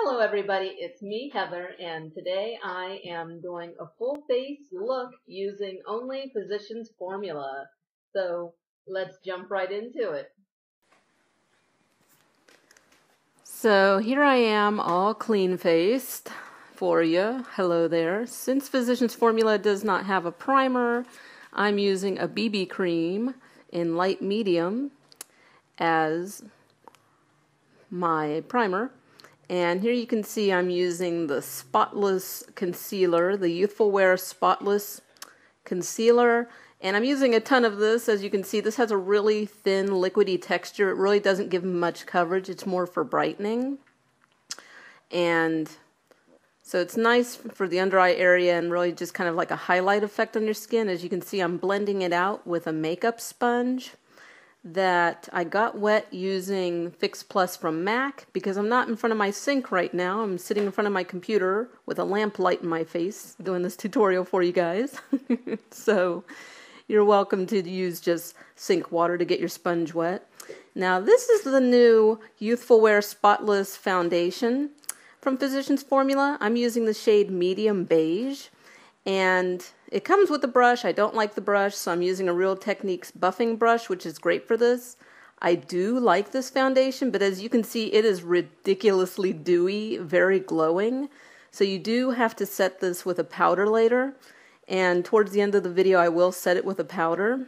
Hello everybody, it's me Heather, and today I am doing a full face look using only Physicians Formula. So let's jump right into it. So here I am all clean faced for you. Hello there. Since Physicians Formula does not have a primer, I'm using a BB cream in light medium as my primer. And here you can see I'm using the Spotless Concealer, the Youthful Wear Spotless Concealer. And I'm using a ton of this. As you can see, this has a really thin, liquidy texture. It really doesn't give much coverage. It's more for brightening. And so it's nice for the under eye area and really just kind of like a highlight effect on your skin. As you can see, I'm blending it out with a makeup sponge that I got wet using Fix Plus from MAC because I'm not in front of my sink right now. I'm sitting in front of my computer with a lamp light in my face doing this tutorial for you guys. So you're welcome to use just sink water to get your sponge wet. Now this is the new Youthful Wear Spotless Foundation from Physicians Formula. I'm using the shade Medium Beige, and it comes with a brush. I don't like the brush, so I'm using a Real Techniques buffing brush, which is great for this. I do like this foundation, but as you can see, it is ridiculously dewy, very glowing. So you do have to set this with a powder later, and towards the end of the video, I will set it with a powder.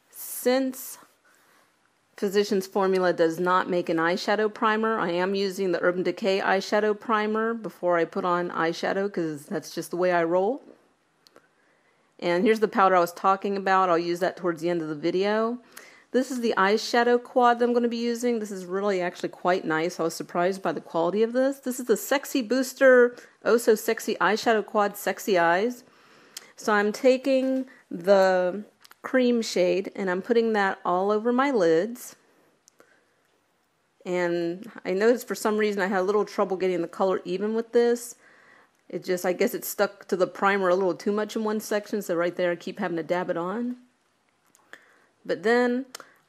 Since Physicians Formula does not make an eyeshadow primer, I am using the Urban Decay eyeshadow primer before I put on eyeshadow because that's just the way I roll. And here's the powder I was talking about. I'll use that towards the end of the video. This is the eyeshadow quad that I'm going to be using. This is really actually quite nice. I was surprised by the quality of this. This is the Sexy Booster Oh So Sexy Eyeshadow Quad Sexy Eyes. So I'm taking the cream shade and I'm putting that all over my lids, and I noticed for some reason I had a little trouble getting the color even with this. It just, I guess it stuck to the primer a little too much in one section, so right there I keep having to dab it on. But then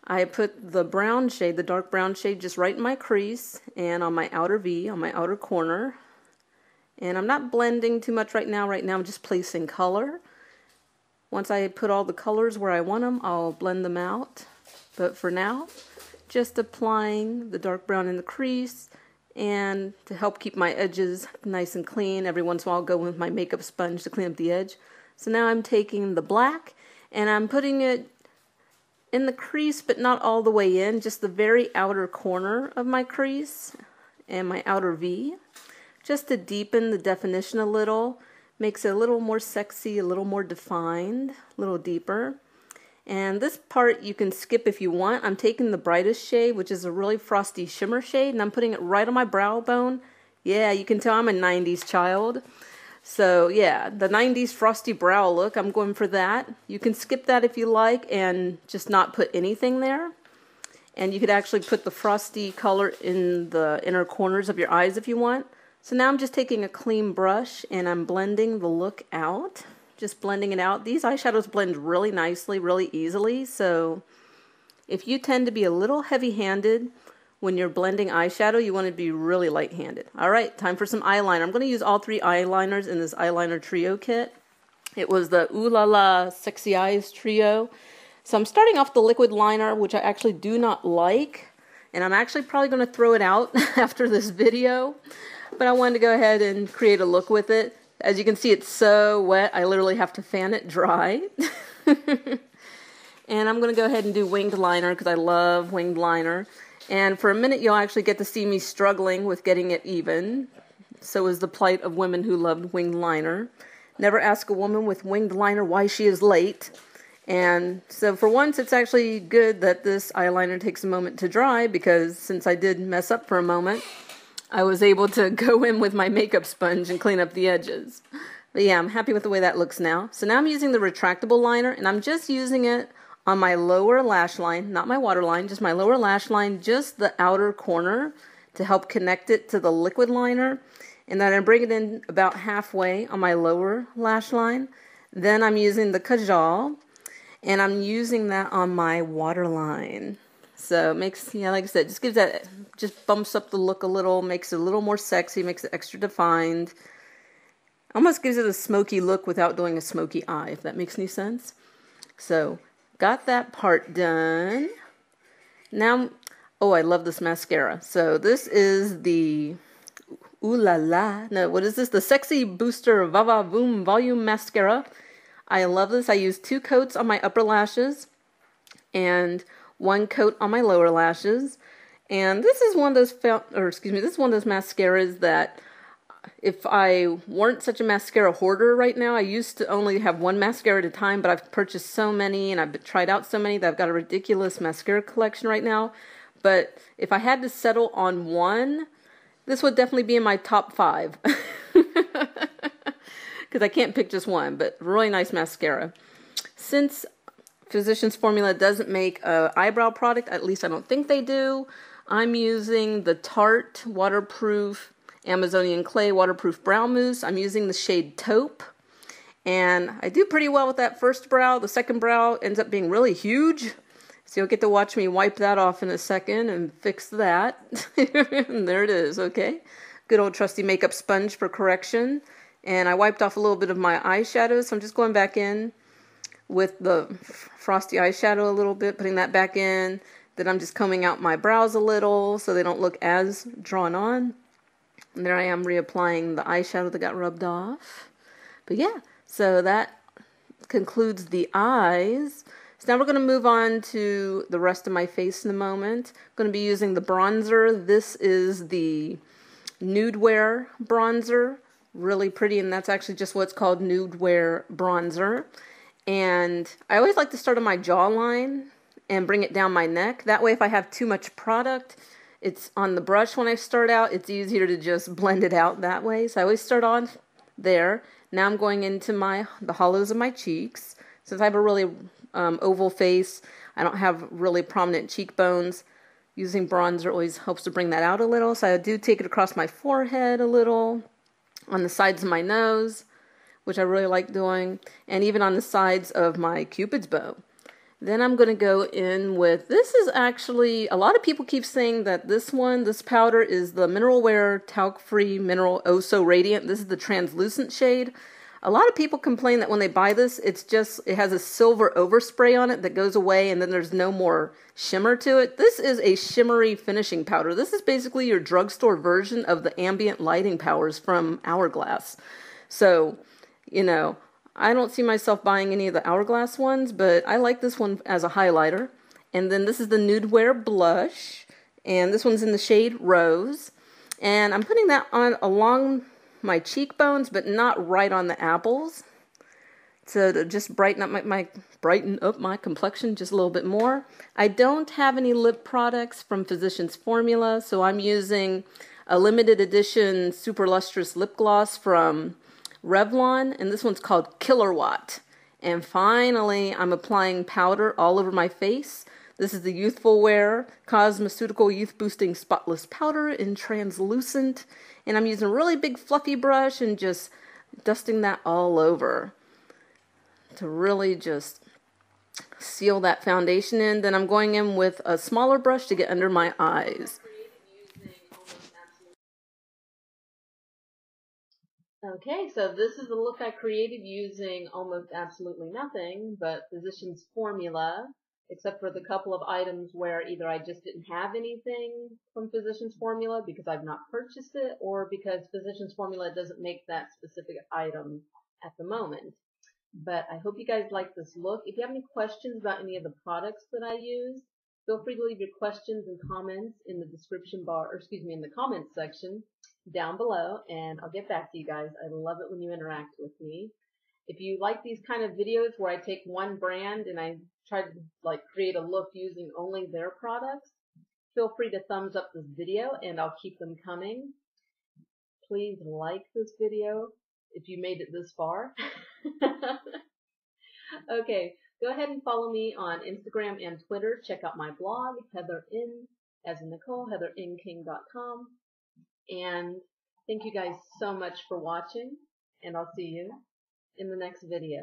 I put the brown shade, the dark brown shade, just right in my crease and on my outer V, on my outer corner. And I'm not blending too much right now. Right now I'm just placing color. Once I put all the colors where I want them, I'll blend them out. But for now, just applying the dark brown in the crease, and to help keep my edges nice and clean, every once in a while I'll go with my makeup sponge to clean up the edge. So now I'm taking the black and I'm putting it in the crease, but not all the way in, just the very outer corner of my crease and my outer V, just to deepen the definition a little. Makes it a little more sexy, a little more defined, a little deeper. And this part you can skip if you want. I'm taking the brightest shade, which is a really frosty shimmer shade, and I'm putting it right on my brow bone. Yeah, you can tell I'm a 90s child. So yeah, the 90s frosty brow look, I'm going for that. You can skip that if you like and just not put anything there. And you could actually put the frosty color in the inner corners of your eyes if you want. So now I'm just taking a clean brush and I'm blending the look out. Just blending it out. These eyeshadows blend really nicely, really easily. So if you tend to be a little heavy-handed when you're blending eyeshadow, you want to be really light-handed. Alright, time for some eyeliner. I'm going to use all three eyeliners in this eyeliner trio kit. It was the Ooh La La Sexy Eyes trio. So I'm starting off the liquid liner, which I actually do not like. And I'm actually probably going to throw it out after this video. But I wanted to go ahead and create a look with it. As you can see, it's so wet, I literally have to fan it dry. And I'm going to go ahead and do winged liner because I love winged liner. And for a minute, you'll actually get to see me struggling with getting it even. So is the plight of women who loved winged liner. Never ask a woman with winged liner why she is late. And so for once, it's actually good that this eyeliner takes a moment to dry, because since I did mess up for a moment, I was able to go in with my makeup sponge and clean up the edges. But yeah, I'm happy with the way that looks now. So now I'm using the retractable liner, and I'm just using it on my lower lash line, not my waterline, just my lower lash line, just the outer corner to help connect it to the liquid liner. And then I bring it in about halfway on my lower lash line. Then I'm using the kajal, and I'm using that on my waterline. So it makes, yeah, like I said, just gives that, just bumps up the look a little, makes it a little more sexy, makes it extra defined. Almost gives it a smoky look without doing a smoky eye, if that makes any sense. So, got that part done. Now, oh, I love this mascara. So this is the, ooh la la, no, what is this? The Sexy Booster Vava Voom Volume Mascara. I love this. I use 2 coats on my upper lashes and 1 coat on my lower lashes. And this is one of those, this is one of those mascaras that if I weren't such a mascara hoarder right now, I used to only have 1 mascara at a time, but I've purchased so many and I've tried out so many that I've got a ridiculous mascara collection right now. But if I had to settle on one, this would definitely be in my top 5. Because I can't pick just one, but really nice mascara. Since Physicians Formula doesn't make an eyebrow product, at least I don't think they do, I'm using the Tarte Waterproof Amazonian Clay Waterproof Brow Mousse. I'm using the shade Taupe. And I do pretty well with that first brow. The second brow ends up being really huge. So you'll get to watch me wipe that off in a second and fix that. And there it is, okay? Good old trusty makeup sponge for correction. And I wiped off a little bit of my eyeshadow, so I'm just going back in with the frosty eyeshadow a little bit, putting that back in. Then I'm just combing out my brows a little so they don't look as drawn on. And there I am reapplying the eyeshadow that got rubbed off. But yeah, so that concludes the eyes. So now we're going to move on to the rest of my face in a moment. I'm going to be using the bronzer. This is the Nude Wear bronzer. Really pretty, and that's actually just what's called Nude Wear bronzer. And I always like to start on my jawline and bring it down my neck. That way if I have too much product, it's on the brush when I start out, it's easier to just blend it out that way. So I always start on there. Now I'm going into the hollows of my cheeks. Since I have a really oval face, I don't have really prominent cheekbones. Using bronzer always helps to bring that out a little. So I do take it across my forehead a little, on the sides of my nose, which I really like doing, and even on the sides of my Cupid's bow. Then I'm going to go in with, this is actually, a lot of people keep saying that this powder is the Mineral Wear Talc-Free Mineral Oh So Radiant. This is the translucent shade. A lot of people complain that when they buy this, it has a silver overspray on it that goes away and then there's no more shimmer to it. This is a shimmery finishing powder. This is basically your drugstore version of the ambient lighting powders from Hourglass. So, you know, I don't see myself buying any of the Hourglass ones, but I like this one as a highlighter. And then this is the Nude Wear blush, and this one's in the shade Rose. And I'm putting that on along my cheekbones, but not right on the apples. So to just brighten up my complexion just a little bit more. I don't have any lip products from Physicians Formula, so I'm using a limited edition super lustrous lip gloss from Revlon, and this one's called Kilowatt. And finally, I'm applying powder all over my face. This is the Youthful Wear Cosmeceutical Youth Boosting Spotless Powder in Translucent. And I'm using a really big fluffy brush and just dusting that all over to really just seal that foundation in. Then I'm going in with a smaller brush to get under my eyes. Okay, so this is the look I created using almost absolutely nothing but Physicians Formula, except for the couple of items where either I just didn't have anything from Physicians Formula because I've not purchased it, or because Physicians Formula doesn't make that specific item at the moment. But I hope you guys like this look. If you have any questions about any of the products that I use, feel free to leave your questions and comments in the description bar, or excuse me, in the comments section down below, and I'll get back to you guys. I love it when you interact with me. If you like these kind of videos where I take one brand and I try to create a look using only their products, feel free to thumbs up this video and I'll keep them coming. Please like this video if you made it this far. Okay, go ahead and follow me on Instagram and Twitter. Check out my blog, Heather In, as in Nicole, heatherinking.com. And thank you guys so much for watching, and I'll see you in the next video.